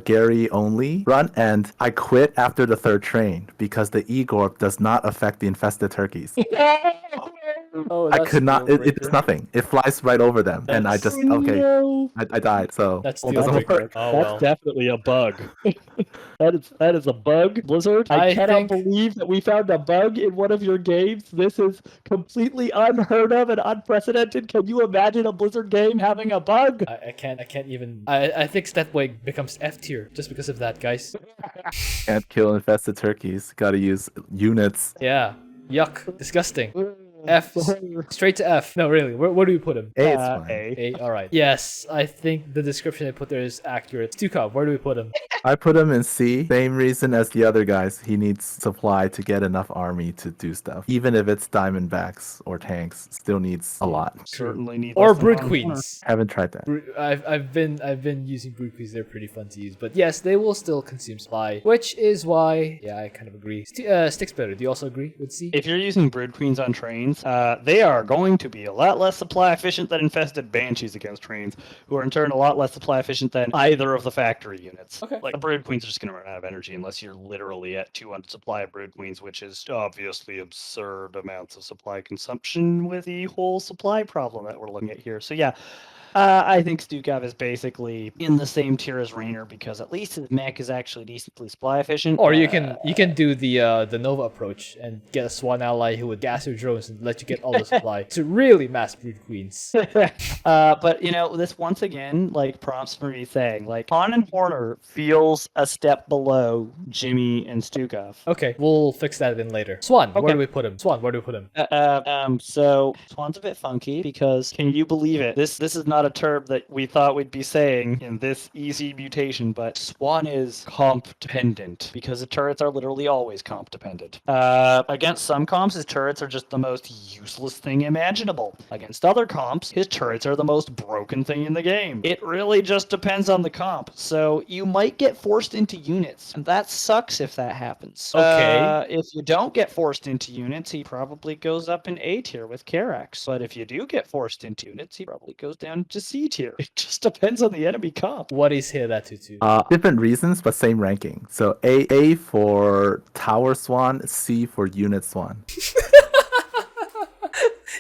Gary only run, and I quit after the third train because the E-Gorp does not affect the infested turkeys. Oh, I that's could not. deal It does breaker. nothing. It flies right over them, and I just I died. So That's well, deal doesn't breaker. work. Oh, That's well. definitely a bug. that is a bug, Blizzard. I cannot believe that we found a bug in one of your games. This is completely unheard of and unprecedented. Can you imagine a Blizzard game having a bug? I can't even. I think Statboy becomes F tier just because of that, guys. Can't kill infested turkeys. Got to use units. Yeah. Yuck. Disgusting. F. Straight to F. No, really. Where do we put him? A is fine. A. All right. Yes, I think the description I put there is accurate. Stukov, where do we put him? I put him in C. Same reason as the other guys. He needs supply to get enough army to do stuff. Even if it's diamondbacks or tanks, still needs a lot. Certainly need Or less than Brood 100. Queens. Haven't tried that. I've been using Brood Queens. They're pretty fun to use, but yes, they will still consume supply, which is why I kind of agree. Stick Splitter, do you also agree with C? If you're using Brood Queens on trains, they are going to be a lot less supply efficient than infested Banshees against trains, who are in turn a lot less supply efficient than either of the factory units. Okay. Like, the Brood Queens are just going to run out of energy unless you're literally at 200 supply of Brood Queens, which is obviously absurd amounts of supply consumption with the whole supply problem that we're looking at here. So yeah, I think Stukov is basically in the same tier as Raynor because at least his mech is actually decently supply efficient. Or you can do the Nova approach and get a Swann ally who would gas your drones and let you get all the supply to really mass brood queens. But this once again prompts for me saying Han and Horner feels a step below Jimmy and Stukov. Okay, we'll fix that in later. Swann, where Okay. do we put him? Swann, where do we put him? So Swann's a bit funky because can you believe it? This is not a term that we thought we'd be saying in this easy mutation, but Swann is comp dependent because the turrets are literally always comp dependent. Against some comps, his turrets are just the most useless thing imaginable. Against other comps, his turrets are the most broken thing in the game. It really just depends on the comp. So you might get forced into units, and that sucks if that happens. Okay. If you don't get forced into units, he probably goes up in A tier with Karax. But if you do get forced into units, he probably goes down to C tier. It just depends on the enemy comp. What is here that tutu? Different reasons, but same ranking. So A for Tower Swann, C for Unit Swann.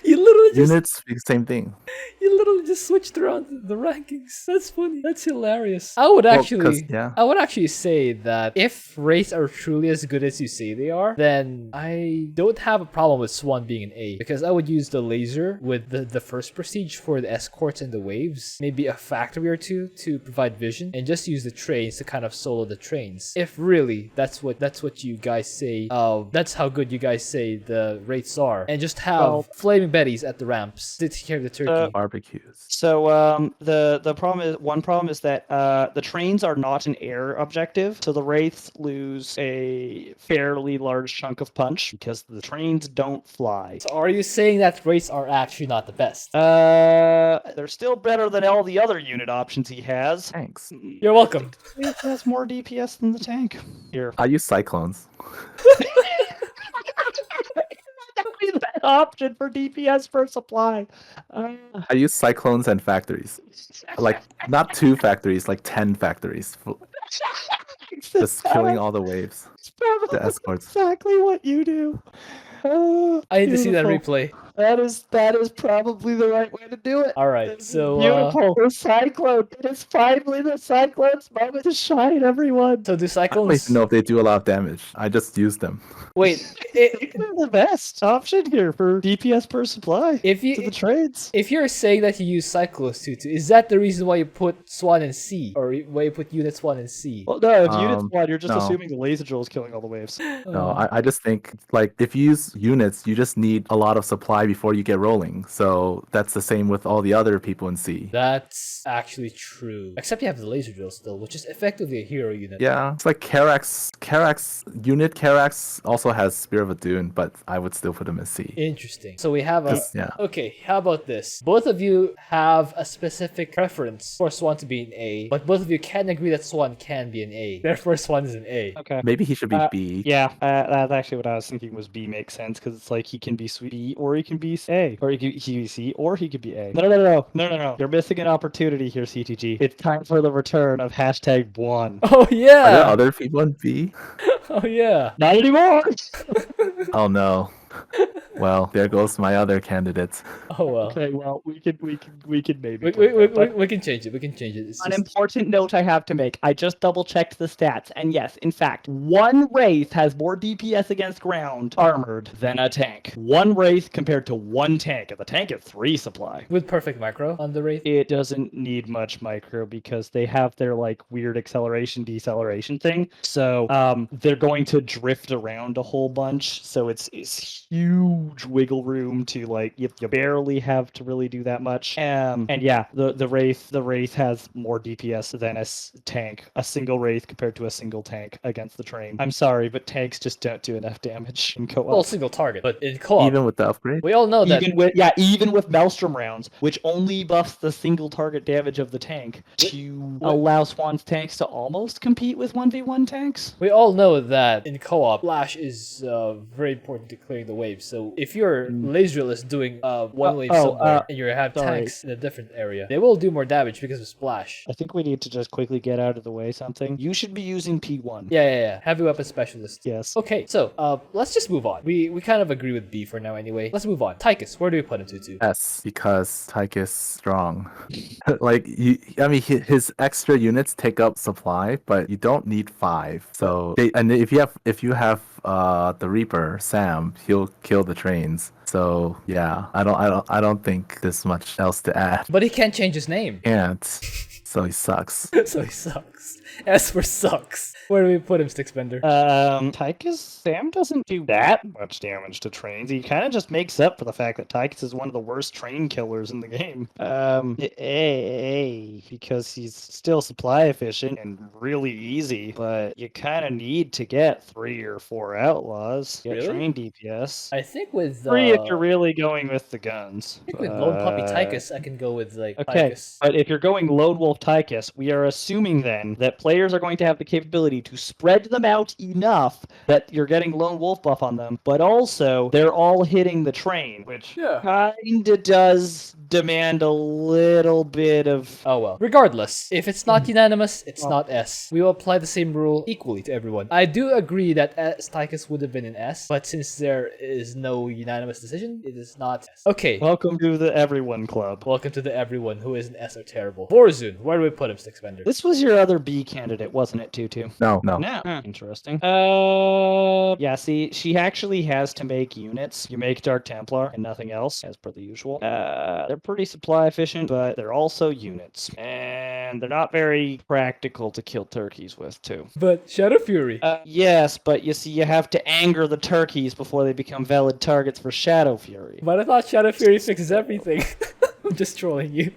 You literally just Units, same thing. you literally just switched around the rankings. That's funny. That's hilarious. I would actually say that if Wraiths are truly as good as you say they are, then I don't have a problem with Swann being an A because I would use the laser with the first prestige for the escorts and the waves, maybe a factory or two to provide vision, and just use the trains to kind of solo the trains. If really that's what you guys say, that's how good you guys say the Wraiths are, and just have flaming Betties at the ramps to take care of the turkey. Barbecues. So the problem is that the trains are not an air objective, so the Wraiths lose a fairly large chunk of punch because the trains don't fly. So are you saying that Wraiths are actually not the best? They're still better than all the other unit options he has. Thanks. You're welcome. It has more DPS than the tank. Here. I use Cyclones. That would be the best option for DPS per supply. I use Cyclones and factories. Like, not 2 factories, like 10 factories. Just killing all the waves. It's probably the escorts. exactly what you do. I need to see that Beautiful. replay. That is probably the right way to do it. All right, so Beautiful. The Cyclone. It is finally the Cyclone's moment to shine, everyone. so do I don't cyclones? even know if they do a lot of damage. I just use them. Wait, They're the best option here for DPS per supply if to the you trades. if you're saying that you use cyclones tutu, is that the reason why you put Swann in C, or why you put Unit Swann in C? Well, no, if units one, you're just no. assuming the laser drill is killing all the waves. No, I just think, like, if you use units, you just need a lot of supply before you get rolling. So that's the same with all the other people in C. That's actually true. Except you have the laser drill still, which is effectively a hero unit. Yeah, it's like Karax. Karax also has Spear of a Dune, but I would still put him in C. Interesting. So we have a... Yeah. Okay, how about this? Both of you have a specific preference for Swann to be an A, but both of you can agree that Swann can be an A. Therefore, Swann is an A. Okay. Maybe he should be B. Yeah, that's actually what I was thinking was B makes sense because it's like he can be B or he can be A, or he can be C or he could be A. No. You're missing an opportunity here, CTG. It's time for the return of #1. Oh Are there yeah! other people in B? Oh yeah! Not anymore. Oh no. Well, there goes my other candidates. Oh well. Okay, well we could maybe. We play that, but- can change it. We can change it. It's An just... important note I have to make. I just double checked the stats, and yes, in fact, one Wraith has more DPS against ground armored than a tank. One Wraith compared to one tank, and the tank has 3 supply. with perfect micro on the Wraith. It doesn't need much micro because they have their like weird acceleration deceleration thing. So they're going to drift around a whole bunch. So it's huge wiggle room to like you barely have to really do that much. And yeah, the Wraith has more DPS than a tank. A single Wraith compared to a single tank against the train. I'm sorry, but tanks just don't do enough damage in co-op. Well, single target, but in co-op, Even with the upgrade? we all know that. Even with Maelstrom rounds, which only buffs the single target damage of the tank to allow Swann's tanks to almost compete with 1v1 tanks. We all know that in co-op, Flash is very important to clearing the waves. So if your laser drill is doing one wave somewhere and you have tanks in a different area, they will do more damage because of splash. I think we need to just quickly get out of the way something. You should be using P1. Yeah. Heavy weapon specialist. Yes. Okay, so let's just move on. We kind of agree with B for now anyway. Let's move on. Tychus, where do we put him to? S, because Tychus strong. Like his extra units take up supply, but you don't need 5. So if you have the Reaper Sam, he'll kill the trains. So yeah, I don't think there's much else to add. But he can't change his name. Can't. So he sucks. So he sucks. S for sucks. Where do we put him, Sticksbender? Tychus, Sam doesn't do that much damage to trains. He kind of just makes up for the fact that Tychus is one of the worst train killers in the game. Because he's still supply efficient and really easy, but you kind of need to get 3 or 4 outlaws. Get train DPS. I think with 3 if you're really going with the guns. I think with Lone Puppy Tychus, I can go with okay, Tychus. But if you're going Lone Wolf Tychus, we are assuming then that players are going to have the capability to spread them out enough that you're getting Lone Wolf buff on them, but also they're all hitting the train, which kinda does demand a little bit of... Oh well. Regardless, if it's not unanimous, it's not S. We will apply the same rule equally to everyone. I do agree that Tychus would have been an S, but since there is no unanimous decision, it is not S. Okay. Welcome to the Everyone Club. Welcome to the everyone who is an S or terrible. Vorazun, where do we put him, Sticksbender? This was your other B candidate, wasn't it, Tutu? No. Interesting. Yeah, see, she actually has to make units. You make Dark Templar and nothing else, as per the usual. They're pretty supply efficient, but they're also units. And they're not very practical to kill turkeys with, too. But Shadow Fury. Yes, but you see, you have to anger the turkeys before they become valid targets for Shadow Fury. But I thought Shadow Fury fixes everything. I'm just trolling you.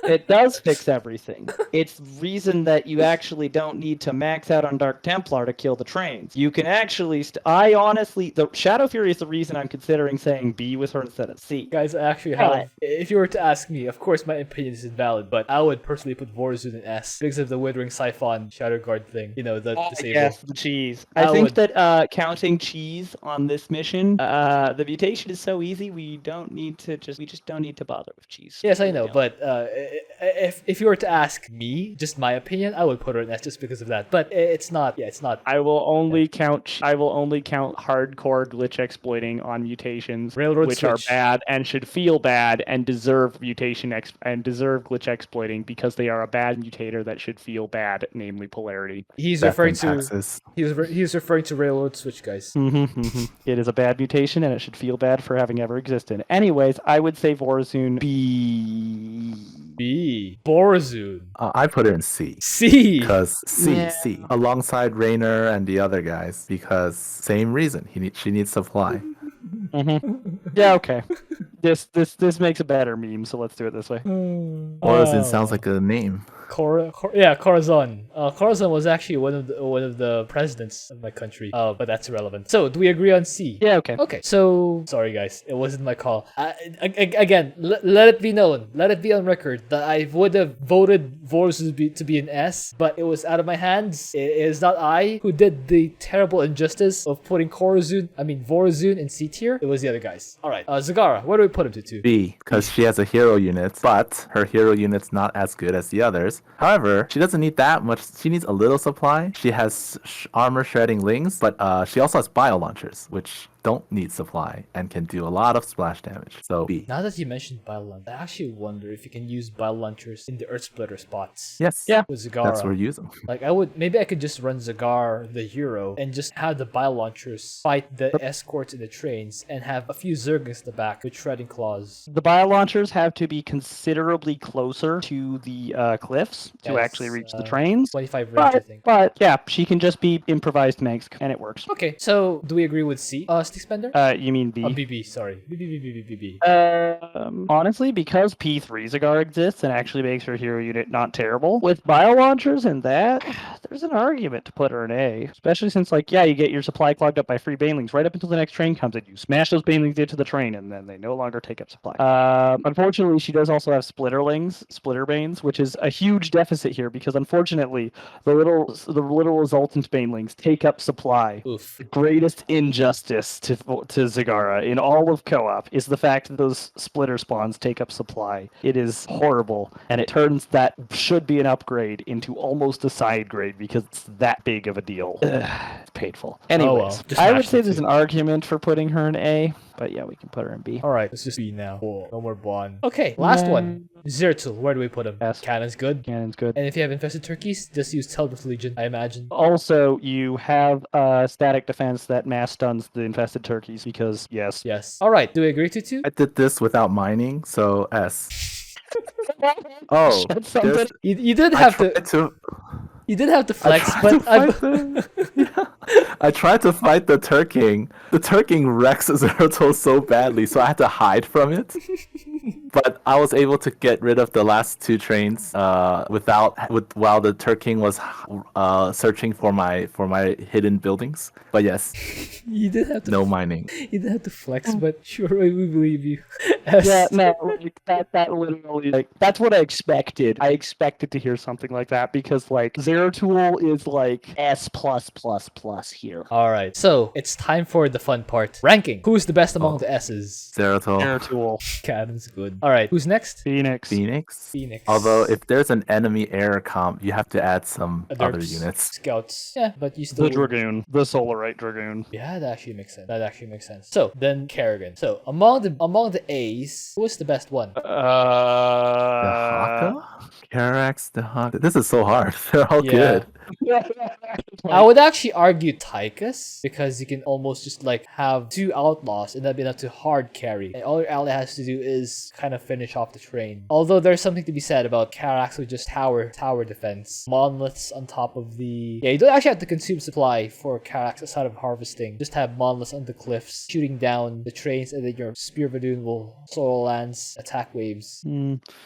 It does fix everything. It's the reason that you actually don't need to max out on Dark Templar to kill the trains. You can actually... the Shadow Fury is the reason I'm considering saying B with her instead of C. Guys, I actually have... If you were to ask me, of course my opinion is invalid, but I would personally put Vorazun in S because of the Withering Siphon Shadow Guard thing. You know, the disable. Yes, the cheese. I think that counting cheese on this mission, the mutation is so easy, we just don't need to bother with cheese. Yes, I know, but if you were to ask me, just my opinion, I would put her in S just because of that. But it's not. Yeah, it's not. I will only count hardcore glitch exploiting on mutations, Railroad which switch. are bad and should feel bad and deserve and deserve glitch exploiting because they are a bad mutator that should feel bad, namely polarity. He's Death referring and to. taxes. He's referring to Railroad Switch, guys. It is a bad mutation and it should feel bad for having ever existed. Anyways, I would say Vorazun B. Vorazun. I put her in C. C. Because C alongside Raynor and the other guys, because same reason she needs supply. Yeah, okay. This makes a better meme, so let's do it this way. Vorazun sounds like a name. Corazon. Corazon was actually one of the presidents of my country. But that's irrelevant. So, do we agree on C? Yeah, okay. Okay, so sorry guys, it wasn't my call. Again, let it be known, let it be on record that I would have voted Vorazun to be an S, but it was out of my hands. It is not I who did the terrible injustice of putting Vorazun in C tier. It was the other guys. All right, Zagara, where do we put him to? B, because she has a hero unit, but her hero unit's not as good as the others. However, she doesn't need that much. She needs a little supply. She has armor shredding lings, but she also has bio launchers, which don't need supply and can do a lot of splash damage. So B. Now that you mentioned bio launchers, I actually wonder if you can use bio launchers in the Earth Splitter spots. Yes. Yeah. With Zagara. That's where you use them. Like maybe I could just run Zagar, the hero, and just have the bio launchers fight the escorts in the trains and have a few Zergans in the back with shredding claws. The bio launchers have to be considerably closer to the cliffs to actually reach the trains. 25 range, I think. But yeah, she can just be improvised Manx, and it works. Okay, so do we agree with C, Stickspender? You mean B? BB, sorry. B. Honestly, because P3 Zagar exists and actually makes her hero unit not terrible, with bio launchers and that, there's an argument to put her in A. Especially since, like, yeah, you get your supply clogged up by free banelings right up until the next train comes and you smash those banelings into the train and then they no longer take up supply. Unfortunately, she does also have splitter banes, which is a huge deficit here because unfortunately, the little resultant banelings take up supply. Oof. The greatest injustice to Zagara in all of co-op is the fact that those splitter spawns take up supply. It is horrible, and it turns that should be an upgrade into almost a side grade because it's that big of a deal. It's painful. Anyways, Just I would mash say them there's too. an argument for putting her in A, but yeah, we can put her in B. Alright, let's just B now. Cool. No more bond. Okay, last one. Zeratul, where do we put him? S. Cannon's good. Cannon's good. And if you have infested turkeys, just use Teleport Legion, I imagine. Also, you have static defense that mass stuns the infested turkeys because, yes. Yes. Alright, do we agree to two? I did this without mining, so S. Oh, That's something. there's- You did I have tried to. You did have to I flex, tried but to fight the- I tried to fight the Turking. The Turking wrecks Zeratul so badly, so I had to hide from it. But I was able to get rid of the last two trains while the Turking was searching for my hidden buildings. But yes, you did have to no mining. You did have to flex, but sure, we believe you. S. Yeah, no, like, that literally, like, that's what I expected. I expected to hear something like that because, like, Zeratul is, like, S+++ here. Alright, so it's time for the fun part. Ranking. Who's the best among Oh. the S's? Zeratul. Zeratul. Cannon's good. Alright, who's next? Phoenix. Phoenix. Phoenix. Although if there's an enemy air comp, you have to add some other Derps. units. Scouts. Yeah, but you still... The Dragoon. The Solarite Dragoon. Yeah, that actually makes sense. That actually makes sense. So, then Kerrigan. So, among the A's, who's the best one? Dehaka? Karax, Dehaka. This is so hard. They're all Yeah. good. I would actually argue Tychus, because you can almost just like have two outlaws and that'd be enough to hard carry. And all your ally has to do is kind of finish off the train. Although there's something to be said about Karax with just tower defense. Monoliths on top of the... Yeah, you don't actually have to consume supply for Karax aside of harvesting. Just have monoliths on the cliffs shooting down the trains, and then your Spear Vadoon will soil lance attack waves.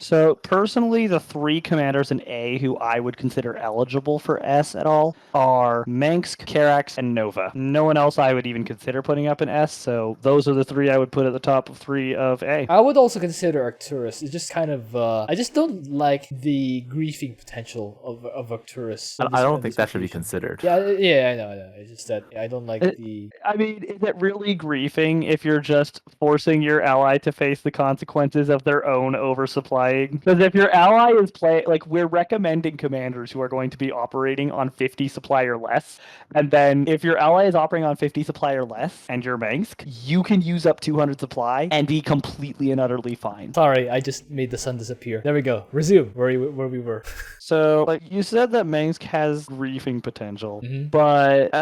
So, personally, the three commanders in A who I would consider eligible for S at all are Mengsk, Karax, and Nova. No one else I would even consider putting up an S, so those are the three I would put at the top of 3 of A. I would also consider Arcturus. It's just kind of... I just don't like the griefing potential of Arcturus. I don't think that should be considered. Yeah, I know. It's just that I don't like the... I mean, is it really griefing if you're just forcing your ally to face the consequences of their own oversupplying? Because if your ally is we're recommending commanders who are going to be operating on 50 supply or less, and then if your ally is operating on 50 supply or less, and you're Mengsk, you can use up 200 supply and be completely and utterly fine. Sorry, I just made the sun disappear. There we go. Resume where we were. So, like, you said that Mengsk has griefing potential, Mhm. but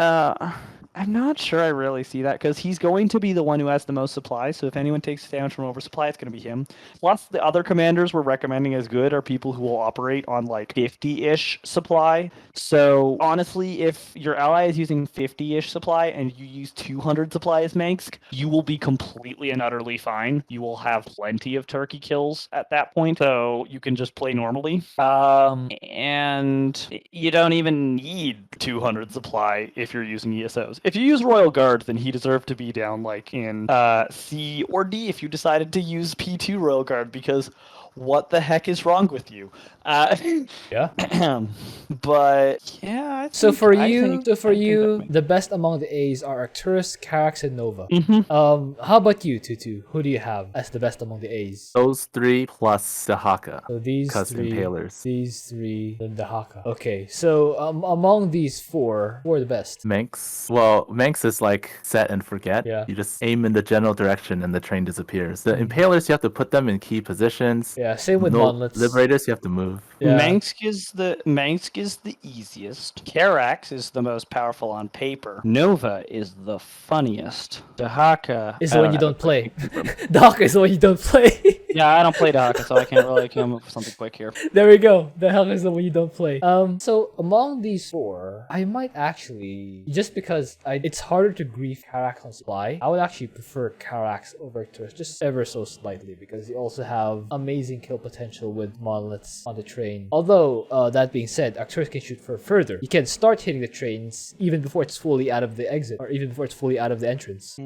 I'm not sure I really see that because he's going to be the one who has the most supply. So if anyone takes damage from oversupply, it's going to be him. Plus, the other commanders we're recommending as good are people who will operate on like 50-ish supply. So honestly, if your ally is using 50-ish supply and you use 200 supply as Mengsk, you will be completely and utterly fine. You will have plenty of turkey kills at that point, so you can just play normally. And you don't even need 200 supply if you're using ESOs. If you use Royal Guard, then he deserved to be down like in C or D if you decided to use P2 Royal Guard, because what the heck is wrong with you? Yeah. But yeah. So for I you, think the best among the A's are Arcturus, Karax, and Nova. Mhm. How about you, Tutu? Who do you have as the best among the A's? Those three plus Dehaka. So these Because three, impalers. these three, then Dehaka. Okay, so among these four, who are the best? Manx. Well, Manx is like set and forget. Yeah. You just aim in the general direction and the train disappears. The impalers, you have to put them in key positions. Yeah, same with No monoliths. liberators, you have to move. Yeah. Mengsk is the easiest. Karax is the most powerful on paper. Nova is the funniest. Dehaka Is the one you don't play. Dehaka is the one you don't play. Yeah, I don't play Dehaka, so I can't really come up with something quick here. There we go. Dehaka is the one you don't play. So among these four, I might actually, just because it's harder to grief Karax on supply, I would actually prefer Karax over Arcturus just ever so slightly, because you also have amazing kill potential with monoliths on the train. Although, that being said, Arcturus can shoot further. You can start hitting the trains even before it's fully out of the exit, or even before it's fully out of the entrance.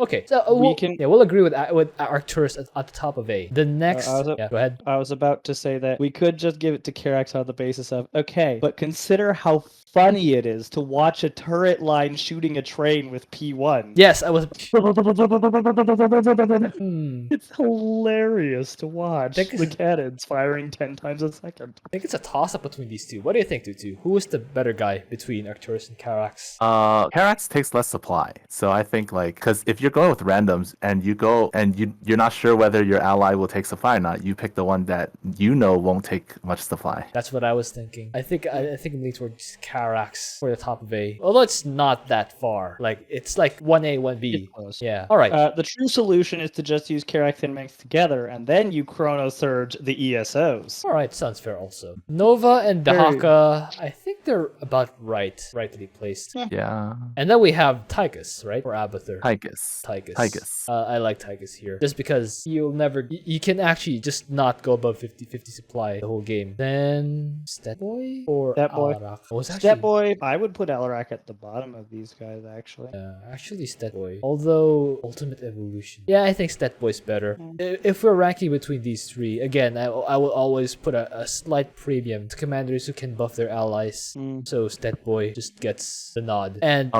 Okay, so we'll agree with Arcturus at the top of A. The next, go ahead. I was about to say that we could just give it to Karax on the basis of, okay, but consider how funny it is to watch a turret line shooting a train with P1. Yes, I was. It's hilarious to watch Think the it's- cannons firing 10 times a second. I think it's a toss-up between these two. What do you think, Tutu? Who is the better guy between Arcturus and Karax? Karax takes less supply, so I think like because if you're going with randoms and you go and you're not sure whether your ally will take supply or not, you pick the one that you know won't take much supply. That's what I was thinking. I think I'm leaning towards Karax for the top of A. Although it's not that far. Like it's like 1A, 1B. It's close. Yeah. All right. The true solution is to just use Karax and Mix together, and then you Chrono Surge the ESOs. All right. Sounds fair. Also, Nova and Dehaka. I think they're about rightly placed. Yeah. And then we have Tychus, right? Or Abathur. Tychus. Tychus. I like Tychus here. Just because you'll never... You can actually just not go above 50-50 supply the whole game. Then... Stetboy? Or Stetboy. Alarak? Oh, it's Stetboy, I would put Alarak at the bottom of these guys, actually. Actually Stetboy. Although... Ultimate Evolution. Yeah, I think Stetboy's better. If we're ranking between these three, again, I will always put a slight premium to commanders who can buff their allies. So Stetboy just gets the nod. And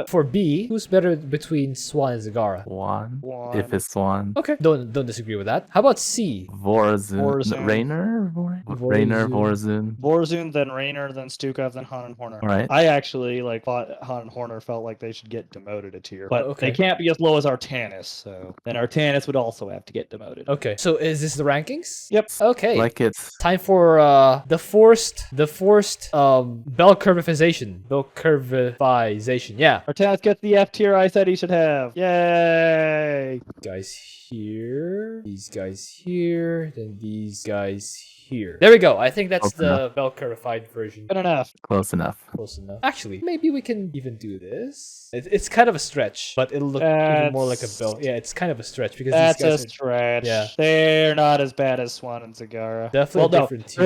for B, who's better between Swann and Zagara? Swann. If it's Swann. Okay, don't disagree with that. How about C? Vorazun. Raynor? Raynor, Vorazun. Vorazun, then Raynor, then Stukov, then Han and Horner. Right. I actually thought Han and Horner felt like they should get demoted a tier, but okay. they can't be as low as Artanis. So then Artanis would also have to get demoted. Okay, so is this the rankings? Yep. Okay. Like it's time for the forced bell curvization. Bell curvization. Yeah. Artanis gets the F tier I said he should have. Yay! Guys here, these guys here, then these guys here. There we go. I think that's the bell curvified version. Good enough. Close enough. Close enough. Actually, maybe we can even do this. It's kind of a stretch, but it'll look even more like a bell. Yeah, it's kind of a stretch because that's these guys a stretch. Yeah, they're not as bad as Swann and Zagara. Definitely different tier.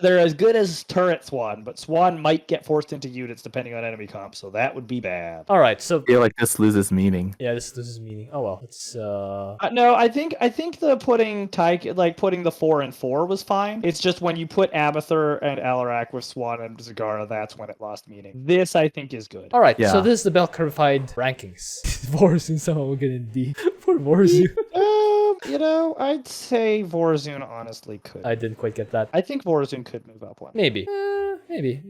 They're as good as turret Swann, but Swann might get forced into units depending on enemy comp, so that would be bad. All right, so I feel like this loses meaning. Yeah, this loses meaning. Oh well, it's no, I think the putting the 4 and 4 was fine. It's just when you put Abathur and Alarak with Swann and Zagara, that's when it lost meaning. This I think is good. All right, yeah. So this is the bell curvified rankings. Vorazun somehow will get in D. Poor Vorazun. I'd say Vorazun honestly could. I didn't quite get that. I think Vorazun could move up one. Maybe. Maybe.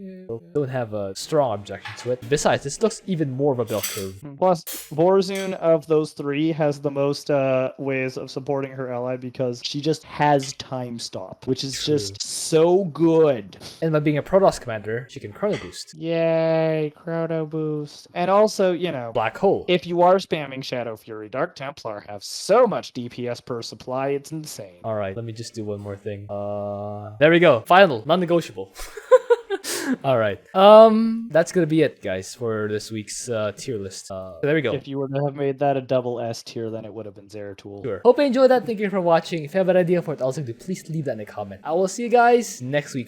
Don't have a strong objection to it. Besides, this looks even more of a bell curve. Plus, Vorazun of those three has the most ways of supporting her ally because she just has time stop, which is just so good. And by being a Protoss commander, she can chrono boost. Yay, chrono boost. And also, Black hole. if you are spamming Shadow Fury, Dark Templar have so much DPS per supply, it's insane. All right, let me just do one more thing. There we go. Final, non-negotiable. All right. That's gonna be it, guys, for this week's tier list. There we go. If you were to have made that a double S tier, then it would have been Zeratul. Sure. Hope you enjoyed that. Thank you for watching. If you have an idea for it, also please leave that in a comment. I will see you guys next week.